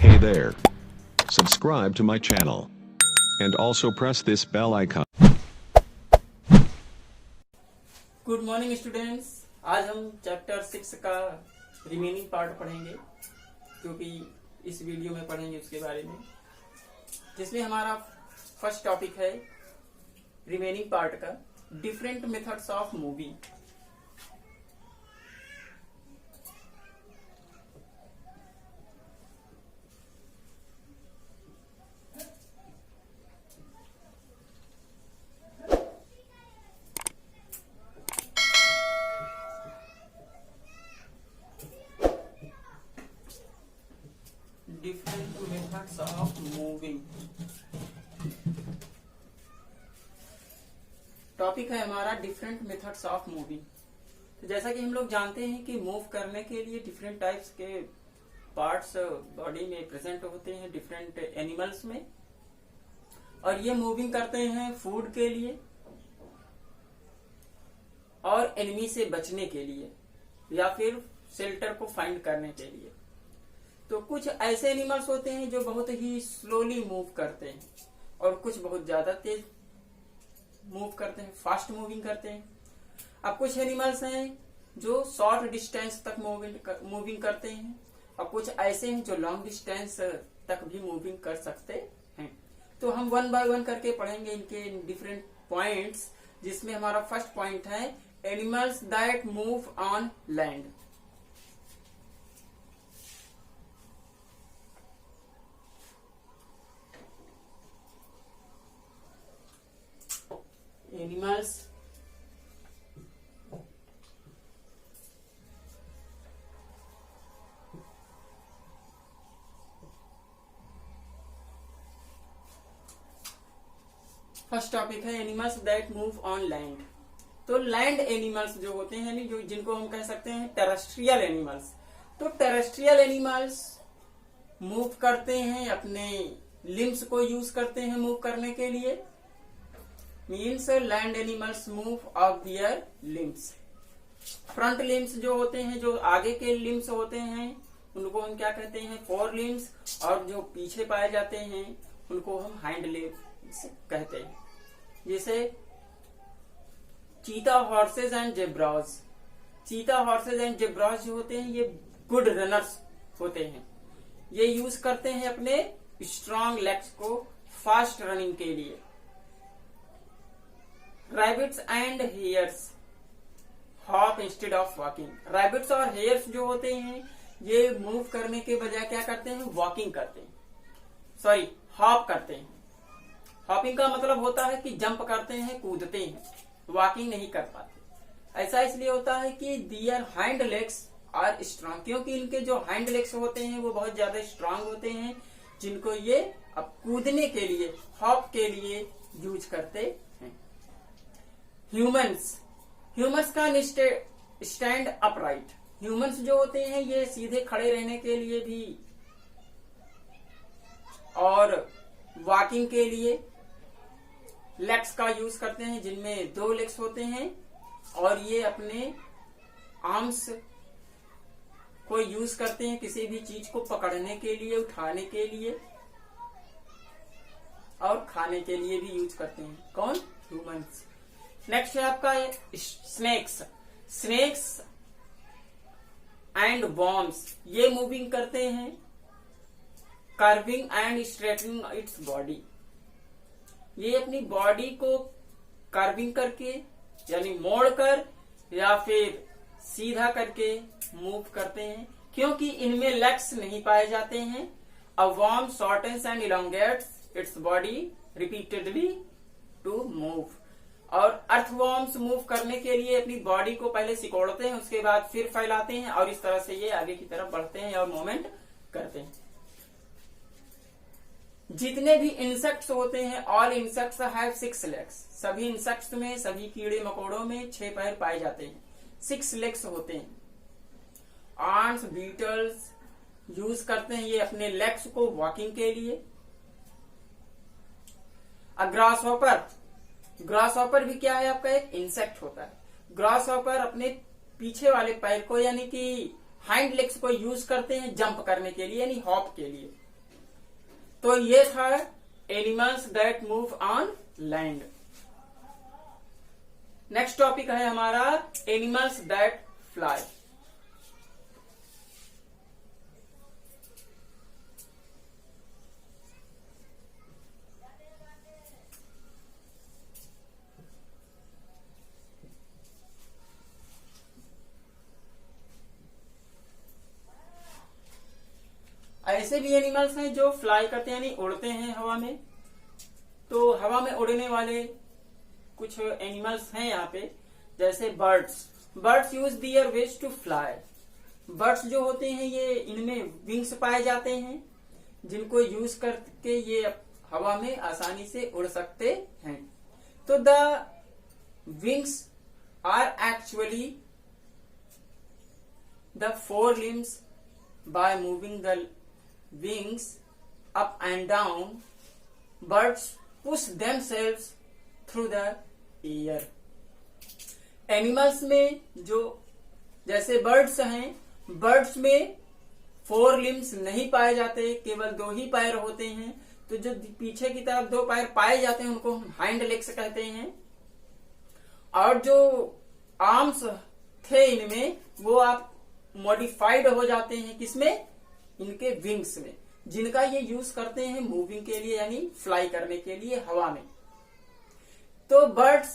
Hey there. Subscribe to my channel. And also press this bell icon. Good morning students. आज हम chapter 6 का remaining part पढ़ेंगे, क्योंकि इस वीडियो में पढ़ेंगे उसके बारे में, जिसमें हमारा फर्स्ट टॉपिक है रिमेनिंग पार्ट का different methods of moving. Different methods of moving topic है हमारा डिफरेंट मेथड्स ऑफ मूविंग। तो जैसा कि हम लोग जानते हैं कि मूव करने के लिए डिफरेंट टाइप्स के पार्ट्स बॉडी में प्रेजेंट होते हैं डिफरेंट एनिमल्स में, और ये मूविंग करते हैं फूड के लिए और एनिमी से बचने के लिए या फिर शेल्टर को फाइंड करने के लिए। तो कुछ ऐसे एनिमल्स होते हैं जो बहुत ही स्लोली मूव करते हैं और कुछ बहुत ज्यादा तेज मूव करते हैं, फास्ट मूविंग करते हैं। अब कुछ एनिमल्स हैं जो शॉर्ट डिस्टेंस तक मूविंग करते हैं, और कुछ ऐसे हैं जो लॉन्ग डिस्टेंस तक भी मूविंग कर सकते हैं। तो हम वन बाय वन करके पढ़ेंगे इनके डिफरेंट पॉइंट्स, जिसमें हमारा फर्स्ट पॉइंट है animals that move on land. Animals first topic है animals that move on land. तो लैंड एनिमल्स जो होते हैं, जो जिनको हम कह सकते हैं टेरेस्ट्रियल एनिमल्स। तो टेरेस्ट्रियल एनिमल्स मूव करते हैं, अपने लिम्स को यूज करते हैं मूव करने के लिए। Means land animals move of their limbs. Front limbs जो होते हैं, जो आगे के लिम्स होते हैं, उनको हम क्या कहते हैं, फोर लिम्स, और जो पीछे पाए जाते हैं उनको हम हाइंड लिम्स कहते हैं। जैसे चीता हॉर्सेज एंड जेब्राज। चीता हॉर्सेज एंड जेब्राज जो होते हैं ये गुड रनर्स होते हैं। ये यूज करते हैं अपने स्ट्रॉन्ग लेग्स को फास्ट रनिंग के लिए। Rabbits and hairs hop instead of walking. Rabbits और हेयर्स जो होते हैं ये मूव करने के बजाय क्या करते हैं, वॉकिंग करते हैं, सॉरी हॉप करते हैं। हॉपिंग का मतलब होता है कि जंप करते हैं, कूदते हैं, वॉकिंग नहीं कर पाते। ऐसा इसलिए होता है कि दियर हाइंड लेग्स आर स्ट्रांग, क्योंकि इनके जो हाइंड लेग्स होते हैं वो बहुत ज्यादा स्ट्रांग होते हैं, जिनको ये अब कूदने के लिए, हॉप के लिए यूज करते हैं। ह्यूमंस का स्टैंड अपराइट। ह्यूमंस जो होते हैं ये सीधे खड़े रहने के लिए भी और वॉकिंग के लिए लेग्स का यूज करते हैं, जिनमें 2 लेग्स होते हैं, और ये अपने आर्म्स को यूज करते हैं किसी भी चीज को पकड़ने के लिए, उठाने के लिए और खाने के लिए भी यूज करते हैं। कौन? ह्यूमंस। नेक्स्ट है आपका स्नेक्स। स्नेक्स एंड वॉर्म्स ये मूविंग करते हैं curving and straightening its body. ये अपनी बॉडी को कर्विंग करके यानी मोड़कर या फिर सीधा करके मूव करते हैं, क्योंकि इनमें लेग्स नहीं पाए जाते हैं। A worm shortens and elongates its body repeatedly to move. और अर्थवॉर्म्स मूव करने के लिए अपनी बॉडी को पहले सिकोड़ते हैं, उसके बाद फिर फैलाते हैं, और इस तरह से ये आगे की तरफ बढ़ते हैं और मूवमेंट करते हैं। जितने भी इंसेक्ट्स होते हैं, ऑल इंसेक्ट्स हैव 6 लेग्स। सभी इंसेक्ट्स में, सभी कीड़े मकोड़ों में 6 पैर पाए जाते हैं, 6 लेग्स होते हैं। आंट्स, बीटल्स यूज करते हैं ये अपने लेग्स को वॉकिंग के लिए। ग्रास हॉपर भी क्या है, आपका एक इंसेक्ट होता है। ग्रास हॉपर अपने पीछे वाले पैर को यानी कि हाइंड लेग्स को यूज करते हैं जंप करने के लिए, यानी हॉप के लिए। तो ये था animals that move on land. Next topic है हमारा एनिमल्स दैट फ्लाई। ऐसे भी एनिमल्स हैं जो फ्लाई करते हैं, यानी उड़ते हैं हवा में। तो हवा में उड़ने वाले कुछ एनिमल्स हैं यहाँ पे, जैसे birds use their wings to fly. Birds जो होते हैं ये इनमें विंग्स पाए जाते हैं, जिनको यूज करके ये हवा में आसानी से उड़ सकते हैं। तो the wings are actually the fore limbs. By moving the wings up and down, birds push themselves through the air. Animals में जो जैसे बर्ड्स हैं, बर्ड्स में 4 लिम्स नहीं पाए जाते, केवल 2 ही पैर होते हैं। तो जो पीछे की तरफ 2 पैर पाए जाते हैं उनको हम हाइंड लेग्स कहते हैं। और जो आर्म्स थे इनमें वो आप मॉडिफाइड हो जाते हैं, किसमें? इनके विंग्स में, जिनका ये यूज करते हैं मूविंग के लिए, यानी फ्लाई करने के लिए हवा में। तो birds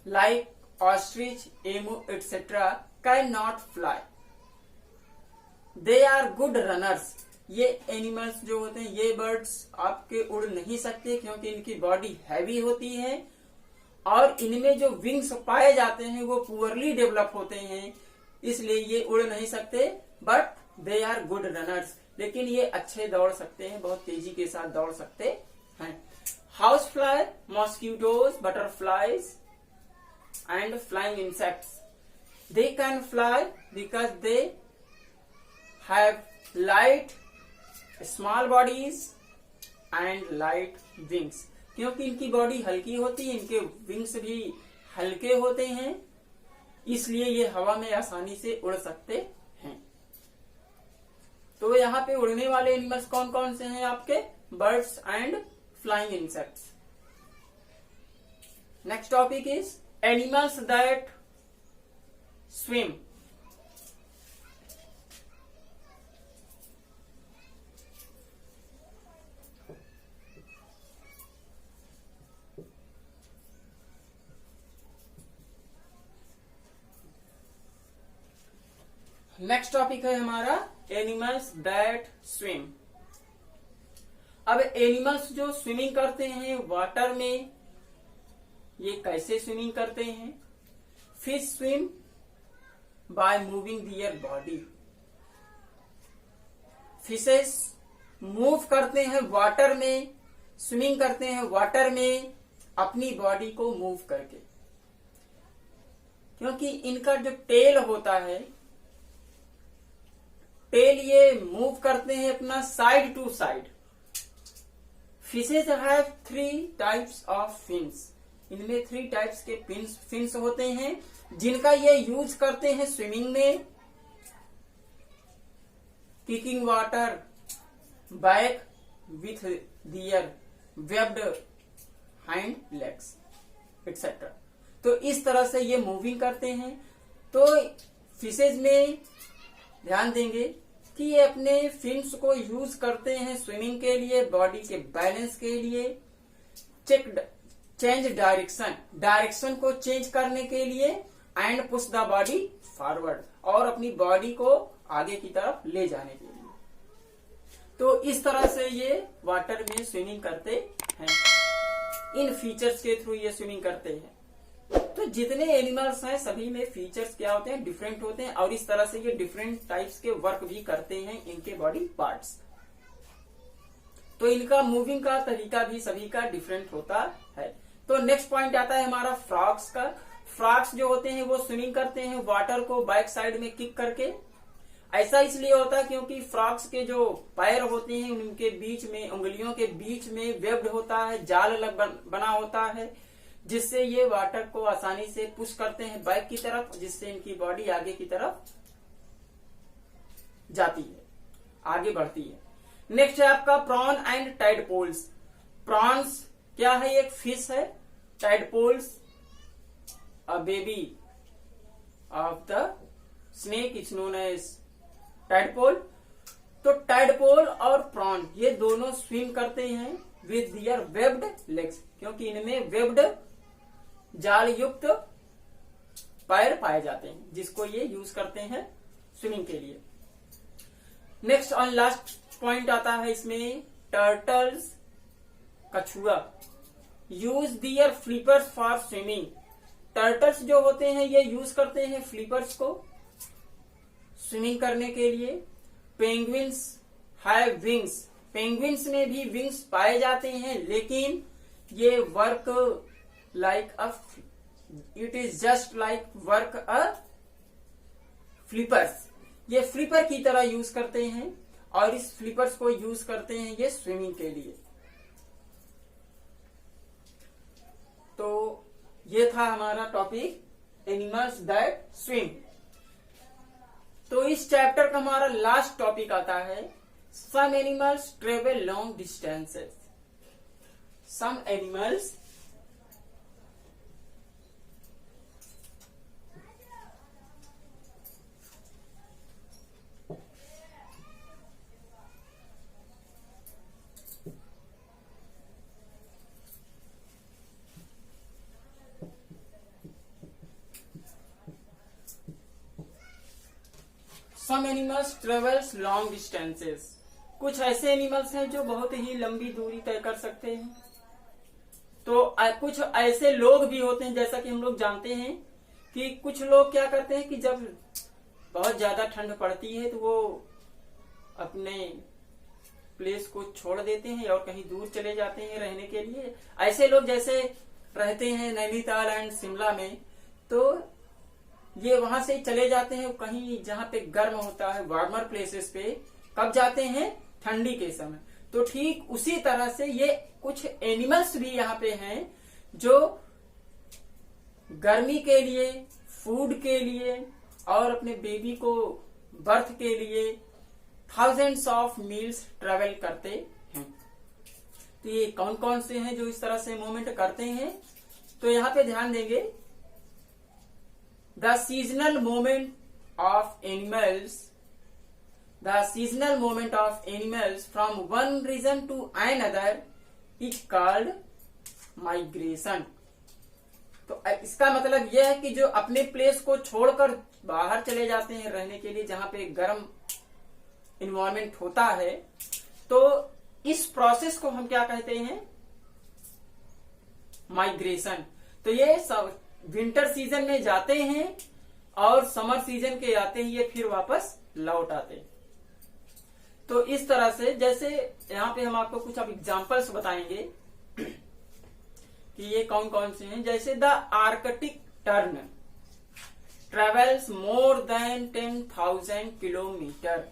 like ostrich, emu etcetera can not fly, they are good runners. ये एनिमल्स जो होते हैं, ये बर्ड्स आपके उड़ नहीं सकते क्योंकि इनकी बॉडी हैवी होती है और इनमें जो विंग्स पाए जाते हैं वो पुअरली डेवलप होते हैं, इसलिए ये उड़ नहीं सकते। But they are good runners, लेकिन ये अच्छे दौड़ सकते हैं, बहुत तेजी के साथ दौड़ सकते हैं। House fly, mosquitoes, butterflies and flying insects, they can fly because they have light small bodies and light wings. क्योंकि इनकी बॉडी हल्की होती है, इनके विंग्स भी हल्के होते हैं, इसलिए ये हवा में आसानी से उड़ सकते हैं। तो यहाँ पे उड़ने वाले एनिमल्स कौन कौन से हैं आपके? Birds and flying insects. Next topic is animals that swim. Next topic है हमारा एनिमल्स दैट स्विम। अब एनिमल्स जो स्विमिंग करते हैं वाटर में, ये कैसे स्विमिंग करते हैं? Fish swim by moving their body. Fishes move करते हैं वाटर में, स्विमिंग करते हैं वाटर में अपनी बॉडी को मूव करके, क्योंकि इनका जो टेल होता है, टेल ये मूव करते हैं अपना side to side. Fishes have 3 types of fins. इनमें 3 टाइप्स के फिन्स होते हैं, जिनका ये यूज करते हैं स्विमिंग में, kicking water back with their webbed hind legs etcetera. तो इस तरह से ये मूविंग करते हैं। तो फिशेज में ध्यान देंगे कि ये अपने फिन्स को यूज करते हैं स्विमिंग के लिए, बॉडी के बैलेंस के लिए, चेंज डायरेक्शन को चेंज करने के लिए, and push the body forward, और अपनी बॉडी को आगे की तरफ ले जाने के लिए। तो इस तरह से ये वाटर में स्विमिंग करते हैं, इन फीचर्स के थ्रू ये स्विमिंग करते हैं। तो जितने एनिमल्स हैं सभी में फीचर्स क्या होते हैं? डिफरेंट होते हैं, और इस तरह से ये डिफरेंट टाइप्स के वर्क भी करते हैं इनके बॉडी पार्ट्स। तो इनका मूविंग का तरीका भी सभी का डिफरेंट होता है। तो नेक्स्ट पॉइंट आता है हमारा फ्रॉग्स का। फ्रॉग्स जो होते हैं वो स्विमिंग करते हैं वाटर को बैक साइड में किक करके। ऐसा इसलिए होता है क्योंकि फ्रॉग्स के जो पैर होते हैं उनके बीच में, उंगलियों के बीच में वेब्ड होता है, जाल बना होता है, जिससे ये वाटर को आसानी से पुश करते हैं बैक की तरफ, जिससे इनकी बॉडी आगे की तरफ जाती है, आगे बढ़ती है। नेक्स्ट है आपका प्रॉन एंड टाइडपोल्स। प्रॉन्स क्या है? एक फिश है। Tadpoles a baby of the snake is known as tadpole. तो टाइडपोल और प्रॉन ये दोनों स्विम करते हैं विद दियर वेब्ड लेग्स, क्योंकि इनमें वेब्ड जाल युक्त पैर पाए जाते हैं, जिसको ये यूज करते हैं स्विमिंग के लिए। नेक्स्ट और लास्ट पॉइंट आता है इसमें, टर्टल्स कछुआ use their flippers for swimming. Turtles जो होते हैं ये यूज करते हैं फ्लिपर्स को स्विमिंग करने के लिए। Penguins have wings. पेंगुइन्स में भी विंग्स पाए जाते हैं, लेकिन ये work like a, it is just like work a flippers. ये फ्लिपर की तरह यूज करते हैं और इस फ्लिपर्स को यूज करते हैं ये स्विमिंग के लिए। तो ये था हमारा टॉपिक एनिमल्स दैट स्विम। तो इस चैप्टर का हमारा लास्ट टॉपिक आता है, some animals travel long distances. Some animals some animals travels long distances. कुछ ऐसे एनिमल्स हैं जो बहुत ही लंबी दूरी तय कर सकते हैं। तो कुछ ऐसे लोग भी होते हैं, जैसा कि हम लोग जानते हैं कि कुछ लोग क्या करते हैं कि जब बहुत ज्यादा ठंड पड़ती है तो वो अपने प्लेस को छोड़ देते हैं और कहीं दूर चले जाते हैं रहने के लिए। ऐसे लोग जैसे रहते हैं नैनीताल एंड शिमला में, तो ये वहां से चले जाते हैं कहीं जहां पे गर्म होता है, वार्मर प्लेसेस पे। कब जाते हैं? ठंडी के समय। तो ठीक उसी तरह से ये कुछ एनिमल्स भी यहाँ पे हैं जो गर्मी के लिए, फूड के लिए और अपने बेबी को बर्थ के लिए थाउजेंड्स ऑफ मील्स ट्रेवल करते हैं। तो ये कौन कौन से हैं जो इस तरह से मूवमेंट करते हैं? तो यहाँ पे ध्यान देंगे, The seasonal movement of animals from one region to another is called migration। तो इसका मतलब यह है कि जो अपने प्लेस को छोड़कर बाहर चले जाते हैं रहने के लिए, जहां पे गर्म इन्वायरमेंट होता है, तो इस प्रोसेस को हम क्या कहते हैं? माइग्रेशन। तो ये सब विंटर सीजन में जाते हैं और समर सीजन के आते ही ये फिर वापस लौट आते हैं। तो इस तरह से, जैसे यहाँ पे हम आपको कुछ अब एग्जांपल्स बताएंगे कि ये कौन कौन से हैं। जैसे the Arctic tern travels more than 10,000 kilometre.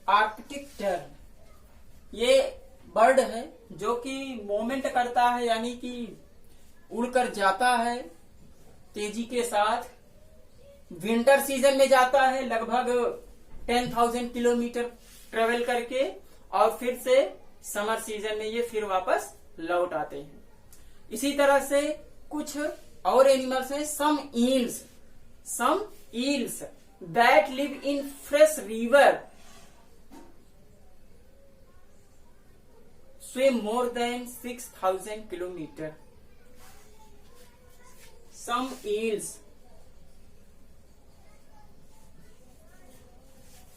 Arctic tern ये बर्ड है जो कि मूवमेंट करता है, यानी कि उड़कर जाता है तेजी के साथ। विंटर सीजन में जाता है लगभग 10,000 किलोमीटर ट्रेवल करके, और फिर से समर सीजन में ये फिर वापस लौट आते हैं। इसी तरह से कुछ और एनिमल्स हैं, some eels that live in fresh river swim more than 6,000 kilometer। Some eels,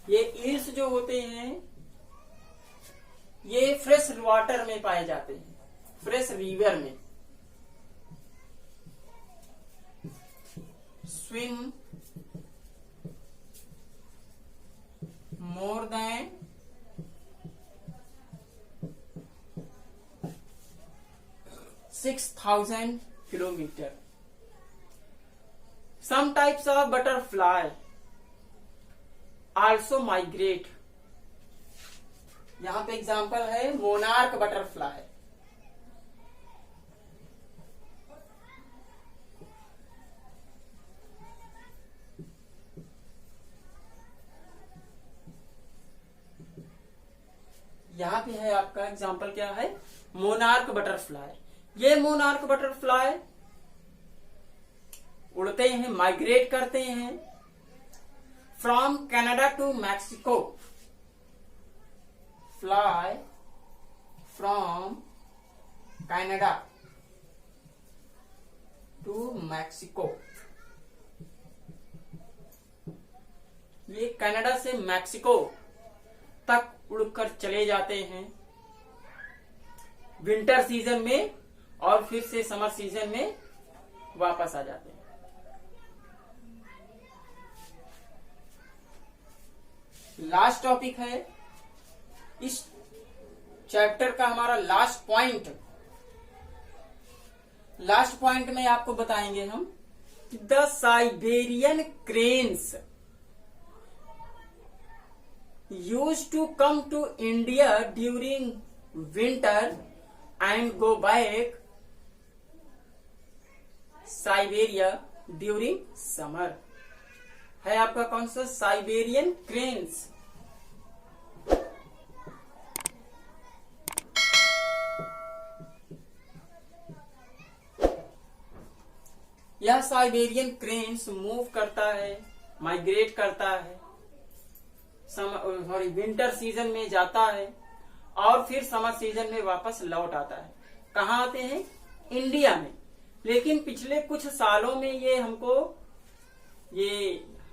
ये ईल्स जो होते हैं ये फ्रेश वाटर में पाए जाते हैं, फ्रेश रिवर में। swim more than 6,000 kilometre. Some types of butterfly also migrate. यहां पे एग्जांपल है मोनार्क बटरफ्लाई। यहां पे है आपका एग्जांपल क्या है, मोनार्क बटरफ्लाई। ये मोनार्क बटरफ्लाई उड़ते हैं, माइग्रेट करते हैं from Canada to Mexico. Fly from Canada to Mexico. ये कनाडा से मैक्सिको तक उड़कर चले जाते हैं विंटर सीजन में, और फिर से समर सीजन में वापस आ जाते हैं। लास्ट टॉपिक है इस चैप्टर का, हमारा लास्ट पॉइंट। लास्ट पॉइंट में आपको बताएंगे हम the Siberian cranes used to come to India during winter and go back Siberia during summer। है आपका कौन सा, साइबेरियन क्रेन्स। यह साइबेरियन क्रेन्स मूव करता है, माइग्रेट करता है, सॉरी विंटर सीजन में जाता है और फिर समर सीजन में वापस लौट आता है। कहाँ आते हैं, इंडिया में। लेकिन पिछले कुछ सालों में ये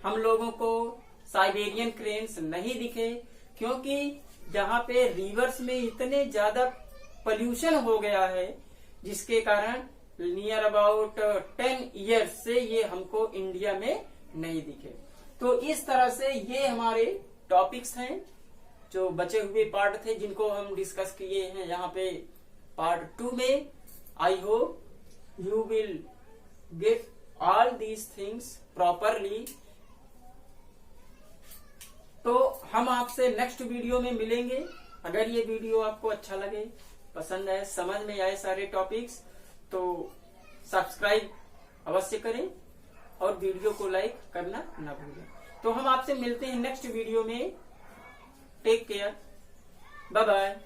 हम लोगों को साइबेरियन क्रेन्स नहीं दिखे, क्योंकि जहाँ पे रिवर्स में इतने ज्यादा पोल्यूशन हो गया है, जिसके कारण नियर अबाउट 10 ईयर्स से ये हमको इंडिया में नहीं दिखे। तो इस तरह से ये हमारे टॉपिक्स हैं जो बचे हुए पार्ट थे, जिनको हम डिस्कस किए हैं यहाँ पे पार्ट 2 में। I hope you will get all these things properly. तो हम आपसे नेक्स्ट वीडियो में मिलेंगे। अगर ये वीडियो आपको अच्छा लगे, पसंद आए, समझ में आए सारे टॉपिक्स, तो सब्सक्राइब अवश्य करें और वीडियो को लाइक करना न भूलें। तो हम आपसे मिलते हैं नेक्स्ट वीडियो में। Take care, bye bye.